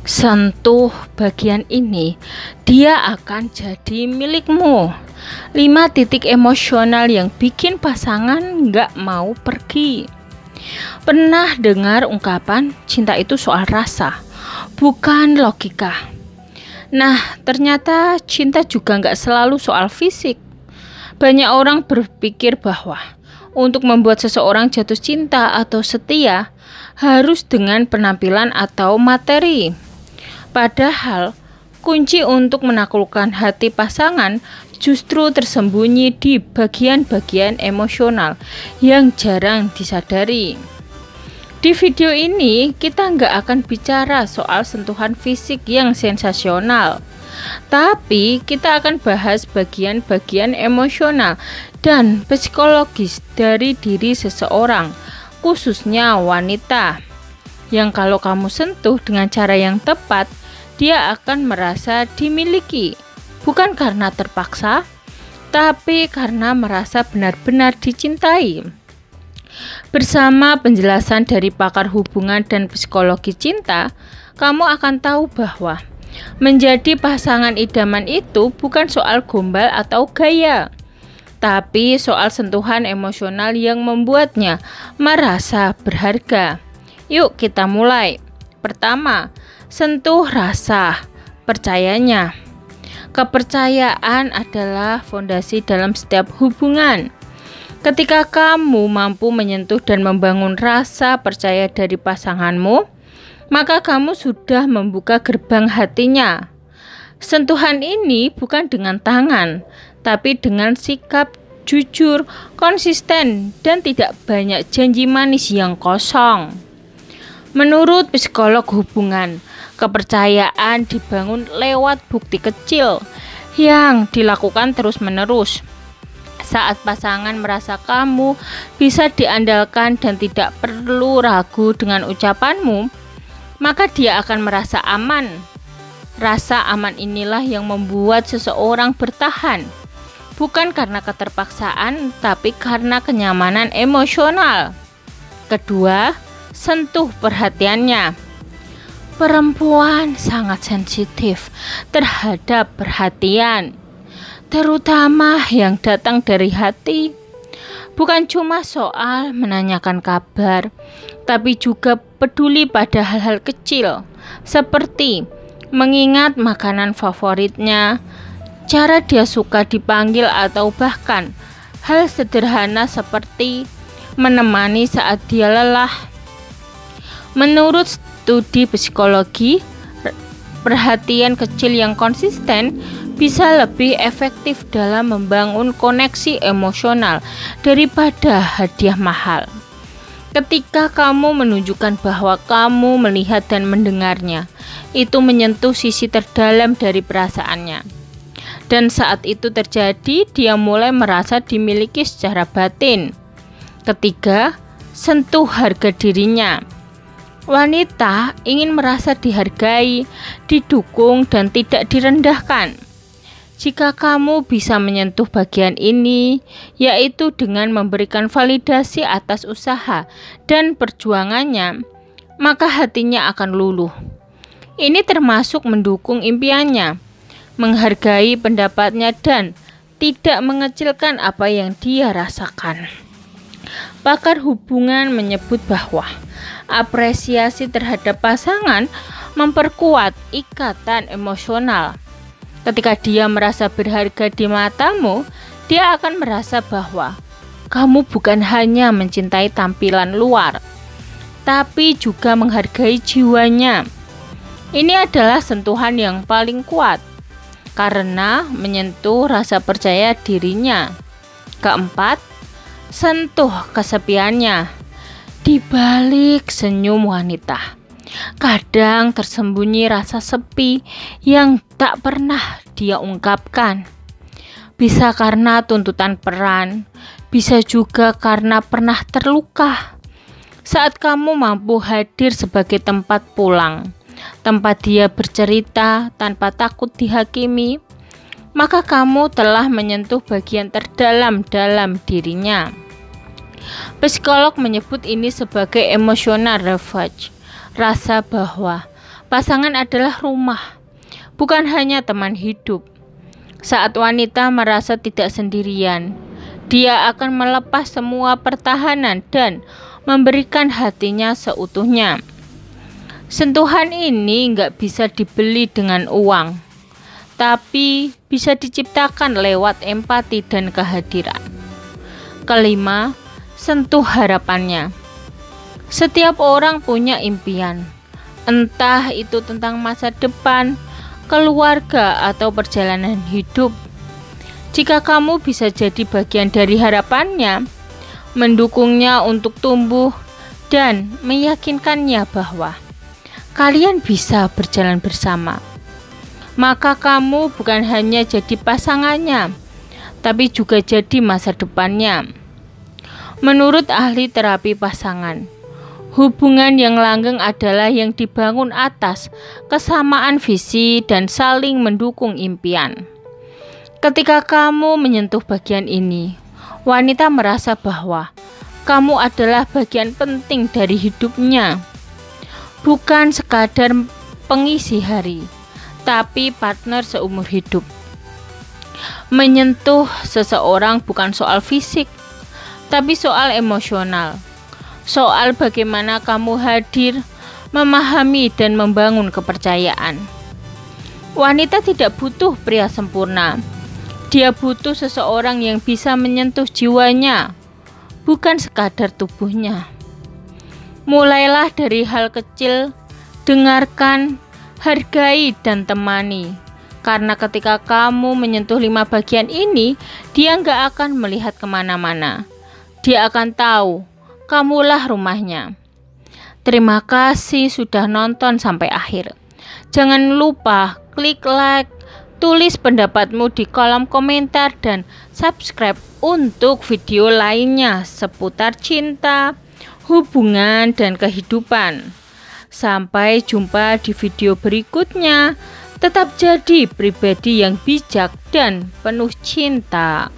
Sentuh bagian ini, dia akan jadi milikmu. 5 titik emosional yang bikin pasangan nggak mau pergi. Pernah dengar ungkapan cinta itu soal rasa, bukan logika. Nah, ternyata cinta juga nggak selalu soal fisik. Banyak orang berpikir bahwa untuk membuat seseorang jatuh cinta atau setia harus dengan penampilan atau materi. Padahal, kunci untuk menaklukkan hati pasangan justru tersembunyi di bagian-bagian emosional yang jarang disadari. Di video ini, kita nggak akan bicara soal sentuhan fisik yang sensasional, tapi kita akan bahas bagian-bagian emosional dan psikologis dari diri seseorang, khususnya wanita, yang kalau kamu sentuh dengan cara yang tepat, dia akan merasa dimiliki, bukan karena terpaksa, tapi karena merasa benar-benar dicintai. Bersama penjelasan dari pakar hubungan dan psikologi cinta, kamu akan tahu bahwa menjadi pasangan idaman itu bukan soal gombal atau gaya, tapi soal sentuhan emosional yang membuatnya merasa berharga. Yuk kita mulai. Pertama, sentuh rasa percayanya. Kepercayaan adalah fondasi dalam setiap hubungan. Ketika kamu mampu menyentuh dan membangun rasa percaya dari pasanganmu, maka kamu sudah membuka gerbang hatinya. Sentuhan ini bukan dengan tangan, tapi dengan sikap jujur, konsisten, dan tidak banyak janji manis yang kosong. Menurut psikolog hubungan, kepercayaan dibangun lewat bukti kecil yang dilakukan terus-menerus. Saat pasangan merasa kamu bisa diandalkan dan tidak perlu ragu dengan ucapanmu, maka dia akan merasa aman. Rasa aman inilah yang membuat seseorang bertahan, bukan karena keterpaksaan, tapi karena kenyamanan emosional. Kedua, sentuh perhatiannya. Perempuan sangat sensitif terhadap perhatian, terutama yang datang dari hati. Bukan cuma soal menanyakan kabar, tapi juga peduli pada hal-hal kecil, seperti mengingat makanan favoritnya, cara dia suka dipanggil, atau bahkan hal sederhana seperti menemani saat dia lelah. Menurut studi psikologi, perhatian kecil yang konsisten bisa lebih efektif dalam membangun koneksi emosional daripada hadiah mahal. Ketika kamu menunjukkan bahwa kamu melihat dan mendengarnya, itu menyentuh sisi terdalam dari perasaannya. Dan saat itu terjadi, dia mulai merasa dimiliki secara batin. Ketiga, sentuh harga dirinya. Wanita ingin merasa dihargai, didukung, dan tidak direndahkan. Jika kamu bisa menyentuh bagian ini, yaitu dengan memberikan validasi atas usaha dan perjuangannya, maka hatinya akan luluh. Ini termasuk mendukung impiannya, menghargai pendapatnya, dan tidak mengecilkan apa yang dia rasakan. Pakar hubungan menyebut bahwa apresiasi terhadap pasangan memperkuat ikatan emosional. Ketika dia merasa berharga di matamu, dia akan merasa bahwa kamu bukan hanya mencintai tampilan luar, tapi juga menghargai jiwanya. Ini adalah sentuhan yang paling kuat, karena menyentuh rasa percaya dirinya. Keempat, sentuh kesepiannya. Di balik senyum wanita, kadang tersembunyi rasa sepi yang tak pernah dia ungkapkan. Bisa karena tuntutan peran, bisa juga karena pernah terluka. Saat kamu mampu hadir sebagai tempat pulang, tempat dia bercerita tanpa takut dihakimi, maka kamu telah menyentuh bagian terdalam dalam dirinya. Psikolog menyebut ini sebagai emotional refuge, rasa bahwa Pasangan adalah rumah, bukan hanya teman hidup. Saat wanita merasa tidak sendirian, dia akan melepas semua pertahanan dan memberikan hatinya seutuhnya. Sentuhan ini nggak bisa dibeli dengan uang, tapi bisa diciptakan lewat empati dan kehadiran. Kelima, sentuh harapannya. Setiap orang punya impian, entah itu tentang masa depan, keluarga, atau perjalanan hidup. Jika kamu bisa jadi bagian dari harapannya, mendukungnya untuk tumbuh, dan meyakinkannya bahwa kalian bisa berjalan bersama, maka kamu bukan hanya jadi pasangannya, tapi juga jadi masa depannya. Menurut ahli terapi pasangan, hubungan yang langgeng adalah yang dibangun atas kesamaan visi dan saling mendukung impian. Ketika kamu menyentuh bagian ini, wanita merasa bahwa kamu adalah bagian penting dari hidupnya. Bukan sekadar pengisi hari, tapi partner seumur hidup. Menyentuh seseorang bukan soal fisik, tapi soal emosional. Soal bagaimana kamu hadir, memahami, dan membangun kepercayaan. Wanita tidak butuh pria sempurna. Dia butuh seseorang yang bisa menyentuh jiwanya, bukan sekadar tubuhnya. Mulailah dari hal kecil, dengarkan, hargai, dan temani. Karena ketika kamu menyentuh 5 bagian ini, dia nggak akan melihat kemana-mana. Dia akan tahu, kamulah rumahnya. Terima kasih sudah nonton sampai akhir. Jangan lupa klik like, tulis pendapatmu di kolom komentar, dan subscribe untuk video lainnya seputar cinta, hubungan, dan kehidupan. Sampai jumpa di video berikutnya. Tetap jadi pribadi yang bijak dan penuh cinta.